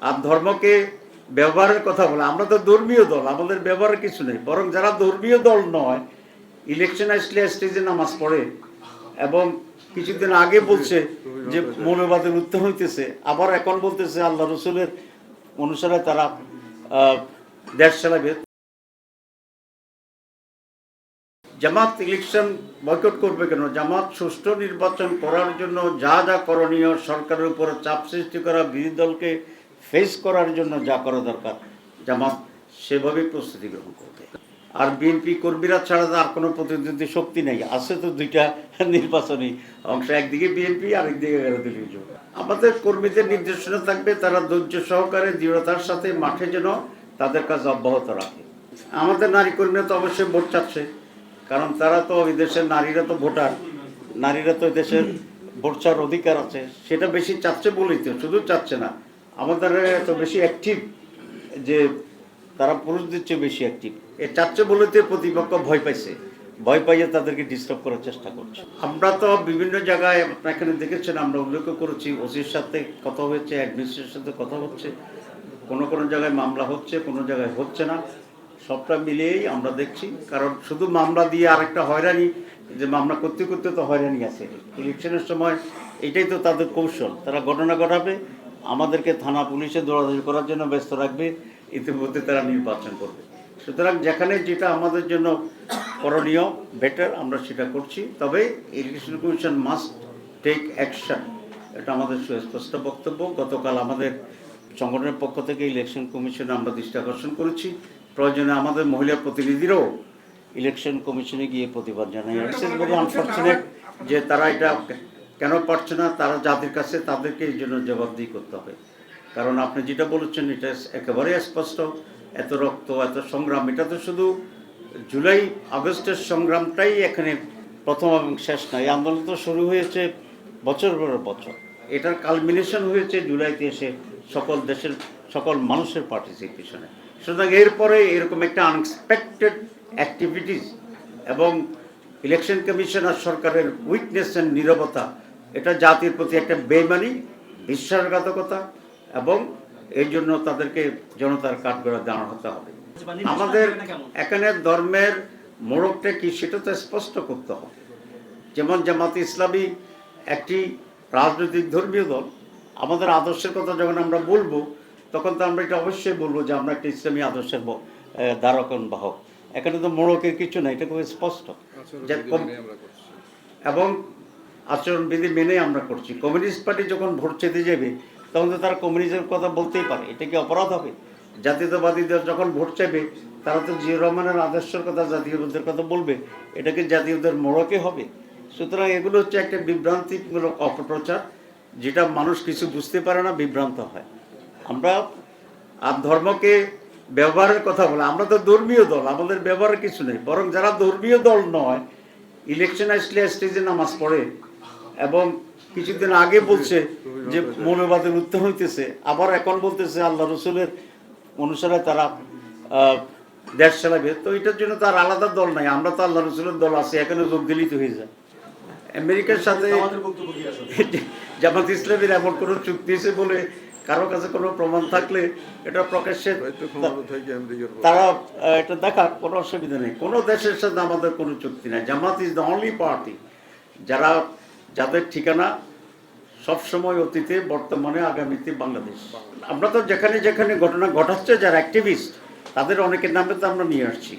আর ধর্মকে ব্যবহারের কথা বলে, আমরা তো ধর্মীয় দল, আমাদের ব্যবহারের কিছু নেই। বরং যারা ধর্মীয় দল নয়, ইলেকশন আসলে স্টেজে নামাজ পড়ে এবং কিছুদিন আগে বলছে যে মৌলবাদের উত্থান হইতেছে, আবার এখন বলতেছে আল্লাহ রসুলের অনুসারে তারা দেশ চালাবে। জামাত ইলেকশন বয়কট করবে কেন? জামাত সুষ্ঠু নির্বাচন করার জন্য যা যা করণীয়, সরকারের উপর চাপ সৃষ্টি করা, বিরোধী দলকে ফেস করার জন্য যা করা দরকার, জামাত সেভাবেই প্রস্তুতি গ্রহণ করবে। আর বিএনপি কর্মীরা ছাড়া আর কোনো প্রতিদ্বন্দ্বী শক্তি নেই। আছে তো দুইটা নির্বাচনী অংশ, একদিকে বিএনপি আরেকদিকে দলীয় জোট। আমাদের কর্মীদের নির্দেশনা থাকবে তারা ধৈর্য সহকারে দৃঢ়তার সাথে মাঠে যেন তাদের কাজ অব্যাহত রাখে। আমাদের নারী কর্মীরা তো অবশ্যই ভোট চাচ্ছে, কারণ তারা তো ওই দেশের নারীরা তো ভোটার, নারীরা তো দেশের ভোট চাওয়ার অধিকার আছে, সেটা বেশি চাচ্ছে বলেই তো, শুধু চাচ্ছে না, আমাদের এত বেশি অ্যাক্টিভ যে তারা পুরুষদের চেয়ে বেশি অ্যাক্টিভ। এ চাচ্ছে বলেতে প্রতিপক্ষ ভয় পাইছে, ভয় পাইয়ে তাদেরকে ডিস্টার্ব করার চেষ্টা করছে। আমরা তো বিভিন্ন জায়গায় আপনার এখানে দেখেছেন, আমরা উল্লেখ করেছি, ওসির সাথে কথা হয়েছে, অ্যাডমিনিস্ট্রেশনের সাথে কথা হচ্ছে, কোনো কোনো জায়গায় মামলা হচ্ছে, কোনো জায়গায় হচ্ছে না। সবটা মিলিয়েই আমরা দেখছি, কারণ শুধু মামলা দিয়ে আরেকটা হয়রানি, যে মামলা করতে করতে তো হয়রানি আছে। ইলেকশনের সময় এটাই তো তাদের কৌশল, তারা ঘটনা ঘটাবে, আমাদেরকে থানা পুলিশে দৌড়াদৌড়ি করার জন্য ব্যস্ত রাখবে, ইতিমধ্যে তারা নির্বাচন করবে। সুতরাং যেখানে যেটা আমাদের জন্য করণীয় বেটার, আমরা সেটা করছি। তবে election commission must take action, এটা আমাদের সুস্পষ্ট বক্তব্য। গতকাল আমাদের সংগঠনের পক্ষ থেকে ইলেকশন কমিশনে আমরা দৃষ্টি আকর্ষণ করেছি, প্রয়োজনে আমাদের মহিলা প্রতিনিধিরাও ইলেকশন কমিশনে গিয়ে প্রতিবাদ জানায়। ইটস ভেরি আনফর্চুনেট যে তারা এটা কেন পারছে না, তারা জাতির কাছে তাদেরকে এই জন্য জবাবদিহি করতে হবে। কারণ আপনি যেটা বলেছেন এটা একেবারেই স্পষ্ট, এত রক্ত, এত সংগ্রাম, এটা তো শুধু জুলাই আগস্টের সংগ্রামটাই এখানে প্রথম এবং শেষ না। এই আন্দোলন তো শুরু হয়েছে বছর পর বছর, এটার কালমিনেশন হয়েছে জুলাইতে এসে সকল দেশের সকল মানুষের পার্টিসিপেশনে। সুতরাং এরপরে এরকম একটা আনএক্সপেক্টেড অ্যাক্টিভিটিস এবং ইলেকশন কমিশন আর সরকারের উইকনেস অ্যান্ড নীরবতা, এটা জাতির প্রতি একটা বেইমানি, বিশ্বাসঘাতকতা, এবং এই জন্য তাদেরকে জনতার কাঠগড়ায় দাঁড়াতে হবে। আমাদের এখানে ধর্মের মোড়কটা কি সেটা তো স্পষ্ট করতে হবে। যেমন জামাত ইসলামী একটি রাজনৈতিক ধর্মীয় দল, আমাদের আদর্শের কথা যখন আমরা বলবো তখন তো আমরা এটা অবশ্যই বলবো যে আমরা একটা ইসলামী আদর্শের ধারকন বাহক। এখানে তো মোড়কের কিছু না, এটা খুব স্পষ্ট, এবং আচরণবিধি মেনে আমরা করছি। কমিউনিস্ট পার্টি যখন ভোট চেতে যাবে তখন তো তারা কমিউনিজমের কথা বলতেই পারে, এটা কি অপরাধ হবে? জাতীয়তাবাদীদের যখন ভোট চাইবে তারা তো জিয়াউর রহমানের আদর্শের কথা, জাতীয়তাবাদের কথা বলবে, এটা কি জাতীয়তার মোড়কে হবে? সুতরাং এগুলো হচ্ছে একটা বিভ্রান্তিমূলক অপপ্রচার, যেটা মানুষ কিছু বুঝতে পারে না, বিভ্রান্ত হয়। আমরা আর ধর্মকে ব্যবহারের কথা বলে, আমরা তো ধর্মীয় দল, আমাদের ব্যবহারের কিছু নেই। বরং যারা ধর্মীয় দল নয়, ইলেকশন আসলে স্টেজে নামাজ পড়ে এবং কিছুদিন আগে বলছে যে মৌলবাদের উত্থান হইতেছে, আবার এখন বলতেছে আল্লাহ রসুলের অনুসারে তারা দেশ চালাবে, তো এটার জন্য তার আলাদা দল নাই। আমরা তো আল্লাহ রসুলের দল আছে, এখানে যোগ দিলেই তো হয়ে যায়। আমেরিকার সাথে জামাত ইসলামের এমন কোনো চুক্তি আছে বলে কারো কাছে কোনো প্রমাণ থাকলে এটা প্রকাশ্যে তারা এটা দেখার কোনো অসুবিধা নেই। কোনো দেশের সাথে আমাদের কোনো চুক্তি নেই। জামাত ইজ দ্য অনলি পার্টি যাদের ঠিকানা সবসময় অতীতে, বর্তমানে, আগামীতে বাংলাদেশ। আমরা তো যেখানে যেখানে ঘটনা ঘটাচ্ছে যারা অ্যাক্টিভিস্ট, তাদের অনেকের নামে তো আমরা নিয়ে আসছি।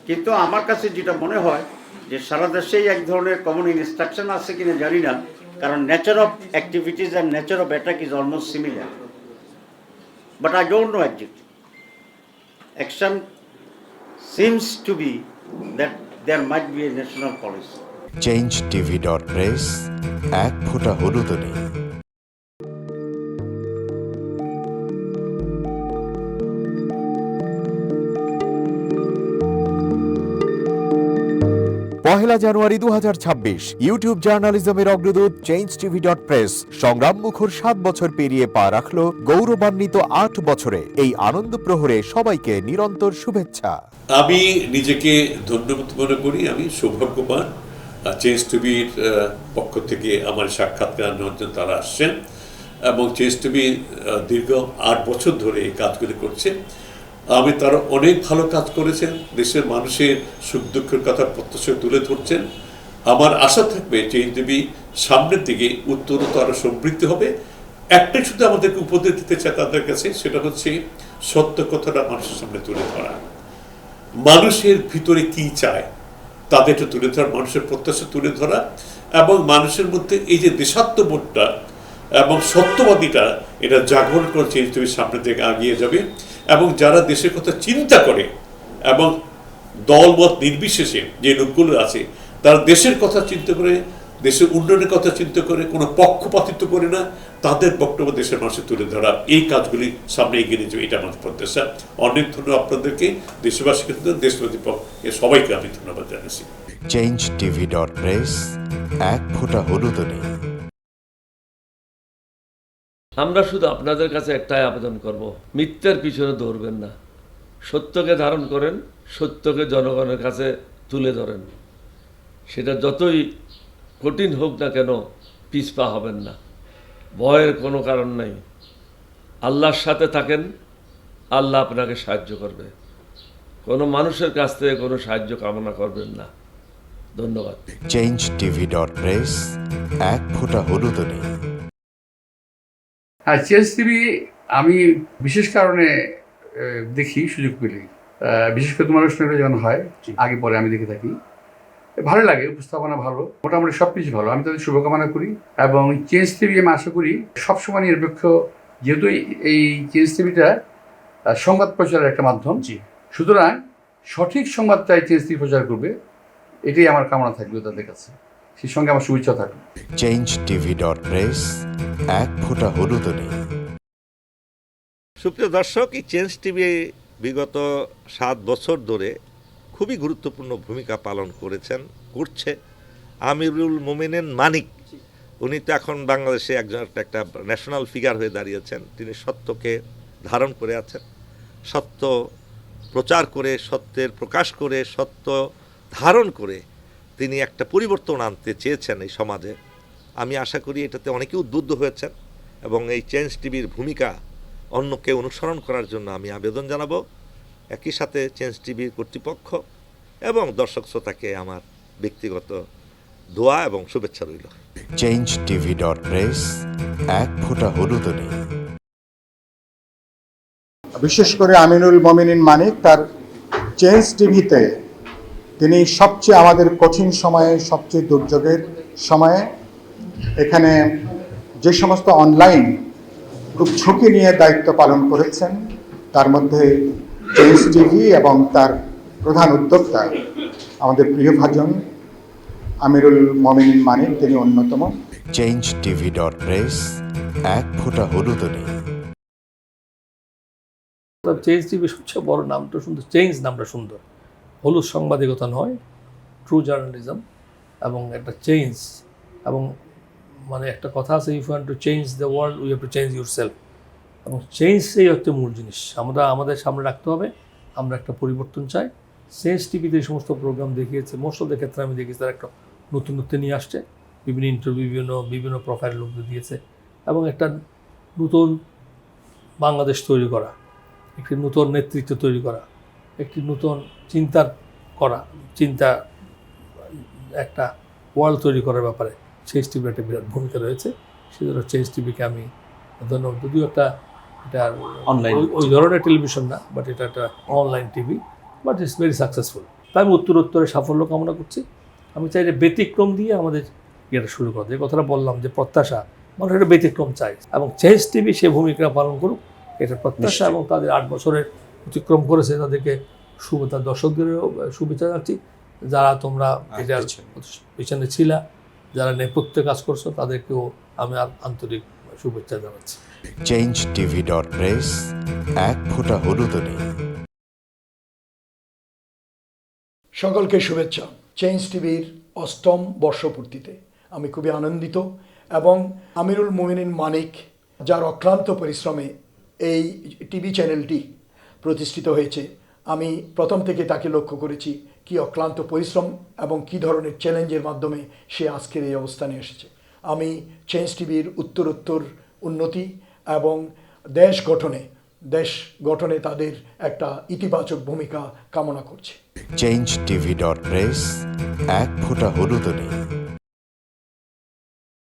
কিন্তু আমার কাছে যেটা মনে হয় যে সারা দেশেই এক ধরনের কমন ইনস্ট্রাকশন আছে কিনা জানি না, কারণ nature of activities and nature of attack is almost similar, but I don't know exactly. Action seems to be that there might be a national policy. changetv.press এক ফোঁটা হলুদ নেই। পহেলা জানুয়ারি 2026 ইউটিউব জার্নালিজমের অগ্রদূত changetv.press সংগ্রাম মুখর 7 বছর পেরিয়ে পা রাখলো গৌরবান্বিত 8 বছরে। এই আনন্দ প্রহরে সবাইকে নিরন্তর শুভেচ্ছা। আমি নিজেকে ধন্যবাদ মনে করি, আমি সৌভাগ্যবান। চেঞ্জ টিভির পক্ষ থেকে আমার সাক্ষাৎকার নেওয়ার জন্য তারা আসছেন এবং চেঞ্জ টিভি দীর্ঘ 8 বছর ধরে এই কাজগুলি করছে। আমি তারা অনেক ভালো কাজ করেছেন, দেশের মানুষের সুখ দুঃখের কথা প্রত্যক্ষ তুলে ধরছেন। আমার আশা থাকবে চেঞ্জ টিভি সামনের দিকে উত্তরোত্তর আরো সমৃদ্ধ হবে। একটাই শুধু আমাদেরকে উপদেশ দিতে চাই তাদের কাছে, সেটা হচ্ছে সত্য কথাটা মানুষের সামনে তুলে ধরা, মানুষের ভিতরে কি চায় তাদেরটা তুলে ধরা, মানুষের প্রত্যাশা তুলে ধরা, এবং মানুষের মধ্যে এই যে দেশাত্মবোধটা এবং সত্যবাদীটা এটা জাগরণ করে চেঞ্জ টিভির সামনের দিকে এগিয়ে যাবে। এবং যারা দেশের কথা চিন্তা করে এবং দলমত নির্বিশেষে যে লোকগুলো আছে তারা দেশের কথা চিন্তা করে, দেশের উন্নয়নের কথা চিন্তা করে, কোনো পক্ষপাতিত্ব করে না, তাদের বক্তব্য দেশের মানুষের তুলে ধরা, এই কাজগুলি সামনে এগিয়ে নিয়ে যাবে, এটা আমার প্রত্যাশা। অনেক ধন্যবাদ আপনাদেরকে, দেশবাসীকে, দেশবাসী সবাইকে আমি ধন্যবাদ জানাচ্ছি। changetv.press এক ফোঁটা হলুদও নেই। আমরা শুধু আপনাদের কাছে একটাই আবেদন করব, মিথ্যার পিছনে দৌড়বেন না, সত্যকে ধারণ করেন, সত্যকে জনগণের কাছে তুলে ধরেন। সেটা যতই কঠিন হোক না কেন পিছপা হবেন না, ভয়ের কোনো কারণ নাই। আল্লাহর সাথে থাকেন, আল্লাহ আপনাকে সাহায্য করবে। কোনো মানুষের কাছ থেকে কোনো সাহায্য কামনা করবেন না। ধন্যবাদ। changetv.press এক ফোঁটা হলুদও নেই। হ্যাঁ, চেঞ্জ টিভি আমি বিশেষ কারণে দেখি সুযোগ পেলে, বিশেষ করে তোমার অনুষ্ঠানটা যখন হয় আগে পরে আমি দেখে থাকি, ভালো লাগে, উপস্থাপনা ভালো, মোটামুটি সব কিছু ভালো। আমি তাদের শুভকামনা করি এবং চেঞ্জ টিভি আমি আশা করি সবসময় নিরপেক্ষ, যেহেতু এই চেঞ্জ টিভিটা সংবাদ প্রচারের একটা মাধ্যম, সুতরাং সঠিক সংবাদটাই চেঞ্জ টিভি প্রচার করবে, এটাই আমার কামনা থাকবে তাদের কাছে, সেই সঙ্গে আমার শুভেচ্ছা থাকবে। changetv.press এক ফোঁটা হলুদও নেই। সুপ্রিয় দর্শক, এই চেঞ্জ টিভি বিগত 7 বছর ধরে খুবই গুরুত্বপূর্ণ ভূমিকা পালন করছে আমিরুল মোমিনিন মানিক। উনি তো এখন বাংলাদেশে একটা ন্যাশনাল ফিগার হয়ে দাঁড়িয়েছেন। তিনি সত্যকে ধারণ করে আছেন, সত্য প্রচার করে, সত্যের প্রকাশ করে, সত্য ধারণ করে তিনি একটা পরিবর্তন আনতে চেয়েছেন এই সমাজে। আমি আশা করি এটাতে অনেকে উদ্বুদ্ধ হয়েছেন এবং এই চেঞ্জ টিভির ভূমিকা অন্যকে অনুসরণ করার জন্য আমি আবেদন জানাবো। একই সাথে চেঞ্জ টিভির কর্তৃপক্ষ এবং দর্শক শ্রোতাকে আমার ব্যক্তিগত দোয়া এবং শুভেচ্ছা রইল। changetv.press এক ফোঁটা হলুদও নেই। বিশেষ করে আমিনুল মোমিনিন মানিক তার চেঞ্জ টিভিতে তিনি সবচেয়ে আমাদের কঠিন সময়ে, সবচেয়ে দুর্যোগের সময়ে এখানে যে সমস্ত অনলাইন খুব ঝুঁকি নিয়ে দায়িত্ব পালন করেছেন, তার মধ্যে চেঞ্জ টিভি এবং তার প্রধান উদ্যোক্তা আমাদের প্রিয় ভাজন আমিরুল মোমিনিন মানিক, তিনি অন্যতম। changetv.press এক ফোঁটা হলুদও নেই। চেঞ্জ টিভি সবচেয়ে বড় নামটা সুন্দর, চেঞ্জ নামটা সুন্দর, হলুদ সাংবাদিকতা নয়, ট্রু জার্নালিজম এবং একটা চেঞ্জ। এবং মানে একটা কথা আছে, if you want to change the world we have to change yourself. এবং চেঞ্জটাই হচ্ছে মূল জিনিস, আমরা আমাদের সামনে রাখতে হবে। আমরা একটা পরিবর্তন চাই। চেঞ্জ টিভিতে এই সমস্ত প্রোগ্রাম দেখিয়েছে, মোস্ট অফ দ্য ক্ষেত্রে আমি দেখেছি তারা একটা নতুনত্ব নিয়ে আসছে, বিভিন্ন ইন্টারভিউ, বিভিন্ন প্রোফাইল লোকদের দিয়েছে এবং একটা নতুন বাংলাদেশ তৈরি করা, একটি নতুন নেতৃত্ব তৈরি করা, একটি নতুন চিন্তা একটা ওয়ার্ল্ড তৈরি করার ব্যাপারে চেঞ্জ টিভির একটা বিরাট ভূমিকা রয়েছে। সেজন্য চেঞ্জ টিভিকে আমি ধন্যবাদ। যদিও এটা অনলাইন ওই ধরনের টেলিভিশন না, বাট এটা একটা online TV, but it's very successful. তাই আমি উত্তরোত্তরে সাফল্য কামনা করছি। আমি চাই যে ব্যতিক্রম দিয়ে আমাদের ইয়েটা শুরু করা, যে কথাটা বললাম যে প্রত্যাশা, মানুষ একটা ব্যতিক্রম চাই এবং চেঞ্জ টিভি সে ভূমিকা পালন করুক, এটা প্রত্যাশা। এবং তাদের 8 বছরের অতিক্রম করেছে, তাদেরকে তার দর্শকদেরও শুভেচ্ছা জানাচ্ছি। যারা তোমরা এটার পিছনে ছিলা, যারা নেপথ্যে কাজ করছো, তাদেরকেও আমি আন্তরিক শুভেচ্ছা জানাচ্ছি। changetv.press এক ফোঁটা হলুদও নেই। সকলকে শুভেচ্ছা। চেঞ্জ টিভির 8ম বর্ষপূর্তিতে আমি খুবই আনন্দিত এবং আমিরুল মোমিনিন মানিক, যার অক্লান্ত পরিশ্রমে এই টিভি চ্যানেলটি প্রতিষ্ঠিত হয়েছে, আমি প্রথম থেকে তাকে লক্ষ্য করেছি কি অক্লান্ত পরিশ্রম এবং কি ধরনের চ্যালেঞ্জের মাধ্যমে সে আজকের এই অবস্থানে এসেছে। আমি চেঞ্জ টিভির উত্তরোত্তর উন্নতি এবং দেশ গঠনে তাদের একটা ইতিবাচক ভূমিকা কামনা করছি। changeTV.press, এক ফোঁটা হলুদ নেই।